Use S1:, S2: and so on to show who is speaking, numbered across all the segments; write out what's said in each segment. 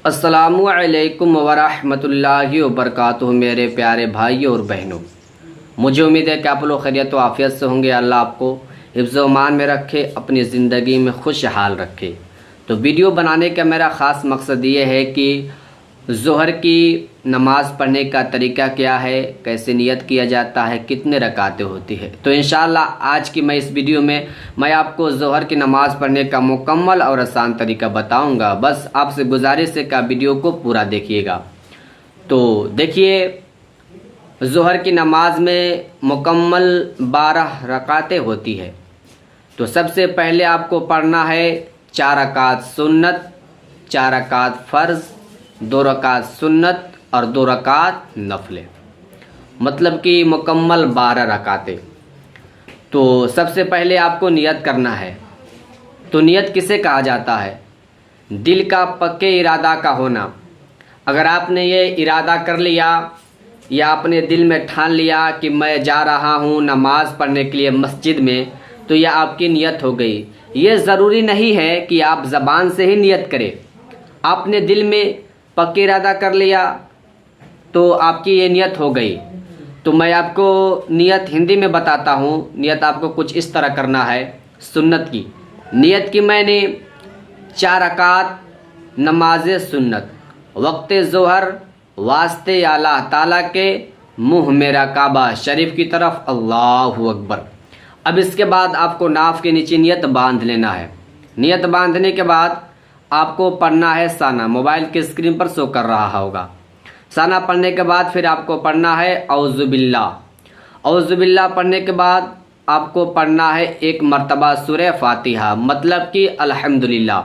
S1: अस्सलामुअलैकुम वरहमतुल्लाहि वबरकातुहू। मेरे प्यारे भाइयों और बहनों, मुझे उम्मीद है कि आप लोग खैरियत व आफ़ियत से होंगे। अल्लाह आपको हिफ्ज़ व अमान में रखे, अपनी ज़िंदगी में खुशहाल रखे। तो वीडियो बनाने का मेरा ख़ास मकसद ये है कि ज़ोहर की नमाज़ पढ़ने का तरीका क्या है, कैसे नियत किया जाता है, कितने रकातें होती है। तो इंशाअल्लाह आज की मैं इस वीडियो में मैं आपको ज़ोहर की नमाज़ पढ़ने का मुकम्मल और आसान तरीका बताऊंगा। बस आपसे गुजारिश है कि वीडियो को पूरा देखिएगा। तो देखिए, ज़ोहर की नमाज में मुकम्मल 12 रकातें होती है। तो सबसे पहले आपको पढ़ना है 4 रकात सुन्नत, 4 रकात फ़र्ज़, 2 रकात सुन्नत और 2 रकात नफले, मतलब कि मुकम्मल 12 रकातें। तो सबसे पहले आपको नियत करना है। तो नियत किसे कहा जाता है? दिल का पक्के इरादा का होना। अगर आपने ये इरादा कर लिया या अपने दिल में ठान लिया कि मैं जा रहा हूँ नमाज़ पढ़ने के लिए मस्जिद में, तो यह आपकी नियत हो गई। ये ज़रूरी नहीं है कि आप ज़बान से ही नियत करें। आपने दिल में पक्का इरादा कर लिया तो आपकी ये नियत हो गई। तो मैं आपको नियत हिंदी में बताता हूँ। नियत आपको कुछ इस तरह करना है। सुन्नत की नियत की मैंने 4 रकात नमाज सुन्नत, वक्त ज़ोहर, वास्ते अल्लाह ताला के, मुँह मेरा काबा शरीफ की तरफ, अल्लाहु अकबर। अब इसके बाद आपको नाफ के नीचे नियत बांध लेना है। नियत बांधने के बाद आपको पढ़ना है साना। मोबाइल की स्क्रीन पर शो कर रहा होगा। साना पढ़ने के बाद फिर आपको पढ़ना है औज़ुबिल्लाह। औज़ुबिल्लाह पढ़ने के बाद आपको पढ़ना है 1 मरतबा सूरह फातिहा, मतलब कि अल्हम्दुलिल्लाह।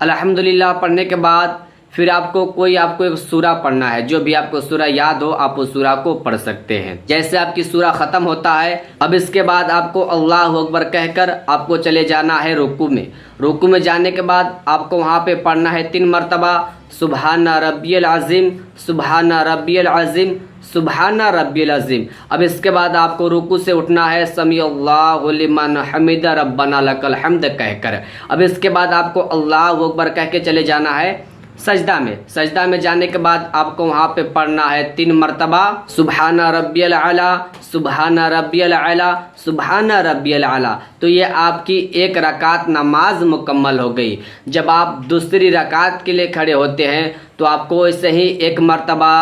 S1: अल्हम्दुलिल्लाह पढ़ने के बाद फिर आपको एक सूरा पढ़ना है। जो भी आपको सूरा याद हो आप उस सूरा को पढ़ सकते हैं। जैसे आपकी सूरा ख़त्म होता है, अब इसके बाद आपको अल्लाहु अकबर कहकर आपको चले जाना है रुकू में। रुकू में जाने के बाद आपको वहाँ पे पढ़ना है 3 मरतबा सुबहाना रब्बियल अज़ीम, सुबहाना रब्बियल अज़ीम, सुबहाना रब्बियल अज़ीम। अब इसके बाद आपको रुकू से उठना है समी अल्लाहु लिमन हमिदा रब्बना लकल हम्द कहकर। अब इसके बाद आपको अल्लाहु अकबर कह के चले जाना है सजदा में। सजदा में जाने के बाद आपको वहाँ पे पढ़ना है 3 मरतबा सुबहाना रब्बियल आला, सुबहाना रब्बियल आला, सुबहाना रब्बियल आला। तो ये आपकी 1 रकात नमाज मुकम्मल हो गई। जब आप दूसरी रकात के लिए खड़े होते हैं तो आपको ऐसे ही 1 मरतबा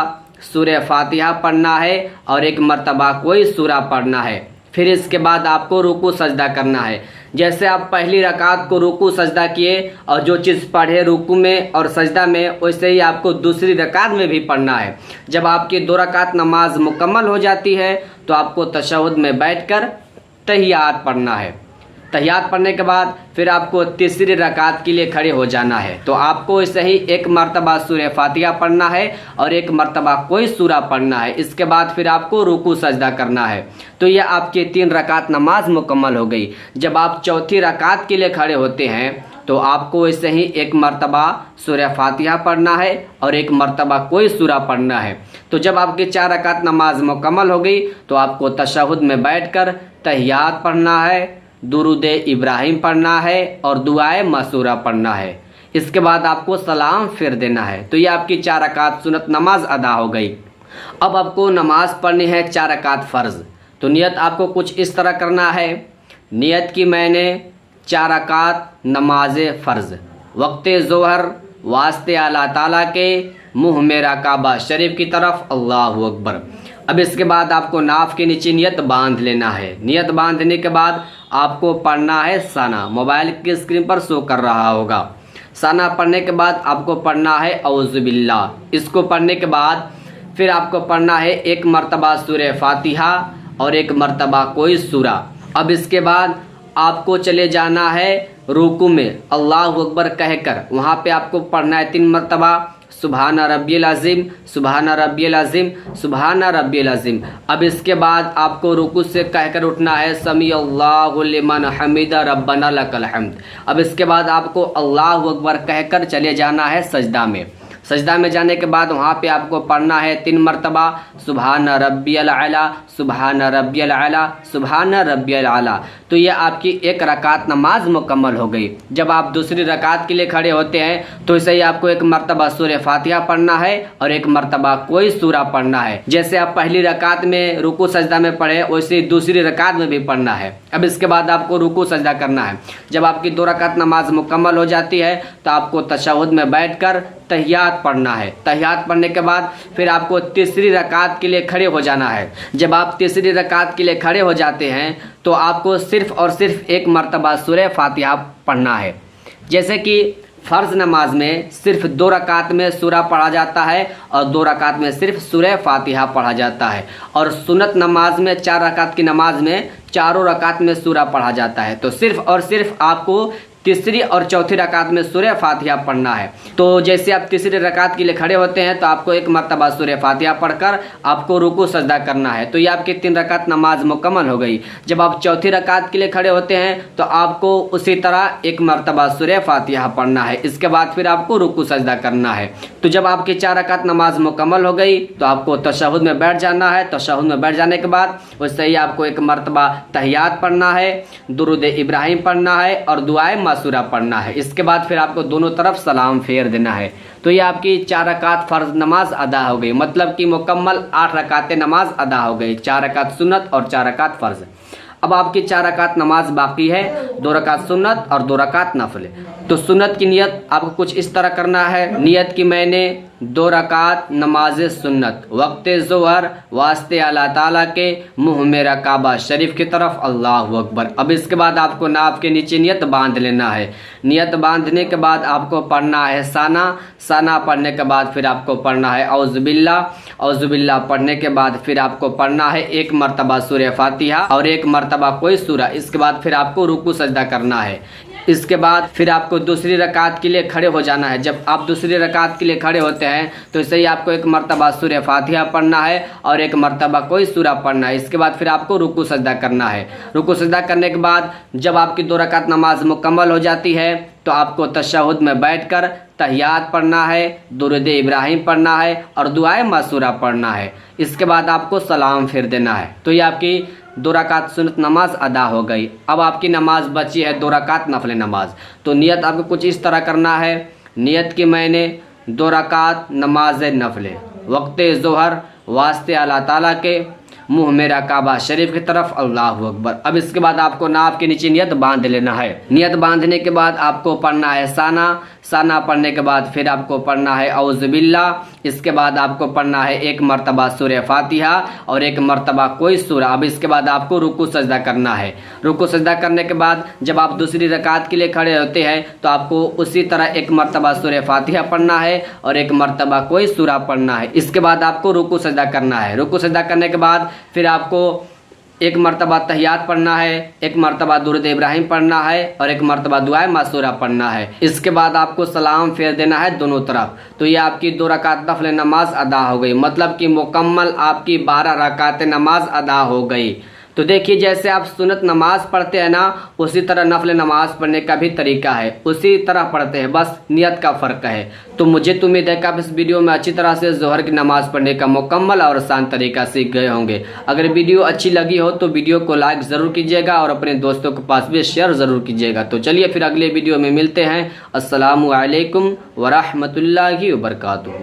S1: सूरह फातिहा पढ़ना है और 1 मरतबा कोई सूरा पढ़ना है। फिर इसके बाद आपको रुकू सजदा करना है। जैसे आप पहली रकात को रुकू सजदा किए और जो चीज़ पढ़े रुकू में और सजदा में, वैसे ही आपको दूसरी रकात में भी पढ़ना है। जब आपकी 2 रकात नमाज मुकम्मल हो जाती है तो आपको तशहुद में बैठकर तहियात पढ़ना है। तहियात पढ़ने के बाद फिर आपको तीसरी रकात के लिए खड़े हो जाना है। तो आपको ऐसे ही 1 मरतबा सूरह फातिहा पढ़ना है और 1 मरतबा कोई सूरा पढ़ना है। इसके बाद फिर आपको रुकू सजदा करना है। तो यह आपकी 3 रकात नमाज मुकम्मल हो गई। जब आप चौथी रकात के लिए खड़े होते हैं तो आपको ऐसे ही 1 मरतबा सूरह फातिहा पढ़ना है और 1 मरतबा कोई सूरा पढ़ना है। तो जब आपकी 4 रकात नमाज मुकम्मल हो गई तो आपको तशहुद में बैठकर तहियात पढ़ना है, दुरूद इब्राहिम पढ़ना है और दुआए मसूरा पढ़ना है। इसके बाद आपको सलाम फिर देना है। तो ये आपकी 4 रकात सुन्नत नमाज अदा हो गई। अब आपको नमाज पढ़नी है 4 रकात फ़र्ज़। तो नियत आपको कुछ इस तरह करना है। नियत की मैंने 4 रकात नमाज फ़र्ज़, वक्त ज़ोहर, वास्ते अल्लाह ताला के, मुँह मेरा काबा शरीफ की तरफ, अल्लाहु अकबर। अब इसके बाद आपको नाफ के नीचे नियत बांध लेना है। नियत बांधने के बाद आपको पढ़ना है साना। मोबाइल की स्क्रीन पर शो कर रहा होगा। साना पढ़ने के बाद आपको पढ़ना है औज़ुबिल्लाह। इसको पढ़ने के बाद फिर आपको पढ़ना है 1 मरतबा सूरह फातिहा और 1 मरतबा कोई सूरा। अब इसके बाद आपको चले जाना है रुकू में अल्लाहु अकबर कहकर। वहाँ पे आपको पढ़ना है 3 मरतबा सुबहाना रब्बियल अज़ीम, सुबहाना रब्बियल अज़ीम, सुबहाना रब्बियल अज़ीम। अब इसके बाद आपको रुकू से कहकर उठना है समी अल्लाहु लिमन हमिदा रब्बना लकल हम्द। अब इसके बाद आपको अल्लाहु अकबर कहकर चले जाना है सजदा में। सजदा में जाने के बाद वहाँ पे आपको पढ़ना है 3 मरतबा सुबहान रब्बियल आला, सुबहान रब्बियल आला, सुबहान रब्बियल आला। तो ये आपकी एक रकात नमाज मुकम्मल हो गई। जब आप दूसरी रकात के लिए खड़े होते हैं तो इसे ही आपको 1 मरतबा सूरह फातिहा पढ़ना है और 1 मरतबा कोई सूरा पढ़ना है। जैसे आप पहली रकात में रुकू सजदा में पढ़े वैसे दूसरी रकात में भी पढ़ना है। अब इसके बाद आपको रुकू सजदा करना है। जब आपकी 2 रकात नमाज मुकम्मल हो जाती है तो आपको तशहुद में बैठकर तहियात पढ़ना है। तहियात पढ़ने के बाद फिर आपको तीसरी रकात के लिए खड़े हो जाना है। जब आप तीसरी रकात के लिए खड़े हो जाते हैं तो आपको सिर्फ और सिर्फ 1 मरतबा सूरह फातिहा पढ़ना है। जैसे कि फ़र्ज़ नमाज में सिर्फ 2 रकात में सूरा पढ़ा जाता है और 2 रकात में सिर्फ सूरह फातिहा पढ़ा जाता है, और सुन्नत नमाज में 4 रकात की नमाज में चारों रकात में सूरा पढ़ा जाता है। तो सिर्फ और सिर्फ आपको तीसरी और चौथी रकात में सूरह फातिहा पढ़ना है। तो जैसे आप तीसरी रकात के लिए खड़े होते हैं तो आपको 1 मरतबा सूरह फातिहा पढ़कर आपको रुकू सजदा करना है। तो ये आपकी 3 रकात नमाज मुकम्मल हो गई। जब आप चौथी रकात के लिए खड़े होते हैं तो आपको उसी तरह 1 मरतबा सूरह फातिहा पढ़ना है। इसके बाद फिर आपको रुकू सजदा करना है। तो जब आपकी 4 रकात नमाज मुकम्मल हो गई तो आपको तशहुद में बैठ जाना है। तशहुद में बैठ जाने के बाद उससे ही आपको 1 मरतबा तहियात पढ़ना है, दुरूद इब्राहिम पढ़ना है और दुआए सूरा पढ़ना है। इसके बाद फिर आपको दोनों तरफ सलाम फेर देना है। तो ये आपकी 4 रकात फ़र्ज नमाज अदा हो गई, मतलब कि मुकम्मल 8 रकातें नमाज अदा हो गई। 4 रकात सुन्नत और 4 रकात फ़र्ज। अब आपकी 4 रकात नमाज बाकी है, 2 रकात सुन्नत और 2 रकात नफल। तो सुन्नत की नियत आपको कुछ इस तरह करना है। नियत की मैंने 2 रकात नमाज सुन्नत वक्त ज़ोहर वास्ते अल्लाह ताला के मुँह मेरा काबा शरीफ की तरफ, अल्लाहु अकबर। अब इसके बाद आपको नाप के नीचे नियत बांध लेना है। नियत बांधने के बाद आपको पढ़ना है साना। साना पढ़ने के बाद फिर आपको पढ़ना है औज़ुबिल्लाह। औज़ुबिल्लाह पढ़ने के बाद फिर आपको पढ़ना है 1 मरतबा सूरह फातिहा और 1 मरतबा कोई सूरा। इसके बाद फिर आपको रुकू सजदा करना है। इसके बाद फिर आपको दूसरी रकात के लिए खड़े हो जाना है। जब आप दूसरी रकात के लिए खड़े होते हैं तो इसे ही आपको 1 मरतबा सूरह फातिहा पढ़ना है और 1 मरतबा कोई सूरा पढ़ना है। इसके बाद फिर आपको रुकू सजदा करना है। रुकू सजदा करने के बाद जब आपकी 2 रकात नमाज मुकम्मल हो जाती है तो आपको तशहुद में बैठकर तहियात पढ़ना है, दुरूद इब्राहिम पढ़ना है और दुआए मासूरा पढ़ना है। इसके बाद आपको सलाम फिर देना है। तो ये आपकी 2 रकात सुन्नत नमाज अदा हो गई। अब आपकी नमाज बची है 2 रकात नफल नमाज। तो नियत आपको कुछ इस तरह करना है। नियत की मैंने 2 रकात नमाज नफल वक्त ज़ोहर वास्ते अल्लाह ताला के मुँह मेरा काबा शरीफ की तरफ, अल्लाहु अकबर। अब इसके बाद आपको नाप के नीचे नियत बांध लेना है। नियत बांधने के बाद आपको पढ़ना है साना। साना पढ़ने के बाद फिर आपको पढ़ना है औज़ुबिल्लाह। इसके बाद आपको पढ़ना है 1 मरतबा सूरह फातिहा और 1 मरतबा कोई सूरा। अब इसके बाद आपको रुकू सजदा करना है। रुकू सजदा करने के बाद जब आप दूसरी रकात के लिए खड़े होते हैं तो आपको उसी तरह 1 मरतबा सूरह फातिहा पढ़ना है और 1 मरतबा कोई सूरा पढ़ना है। इसके बाद आपको रुकू सजदा करना है। रुकू सजदा करने के बाद फिर आपको 1 मरतबा तहियात पढ़ना है, 1 मरतबा दुरूद इब्राहिम पढ़ना है और 1 मरतबा दुआए मासूरा पढ़ना है। इसके बाद आपको सलाम फेर देना है दोनों तरफ। तो ये आपकी 2 रकात नफल नमाज अदा हो गई, मतलब कि मुकम्मल आपकी 12 रकात नमाज अदा हो गई। तो देखिए जैसे आप सुन्नत नमाज पढ़ते हैं ना उसी तरह नफल नमाज पढ़ने का भी तरीका है, उसी तरह पढ़ते हैं, बस नियत का फ़र्क है। तो मुझे तो उम्मीद है कि आप इस वीडियो में अच्छी तरह से ज़ोहर की नमाज़ पढ़ने का मुकम्मल और आसान तरीका सीख गए होंगे। अगर वीडियो अच्छी लगी हो तो वीडियो को लाइक ज़रूर कीजिएगा और अपने दोस्तों के पास भी शेयर ज़रूर कीजिएगा। तो चलिए फिर अगले वीडियो में मिलते हैं। अस्सलामु अलैकुम व रहमतुल्लाहि व बरकातुहू।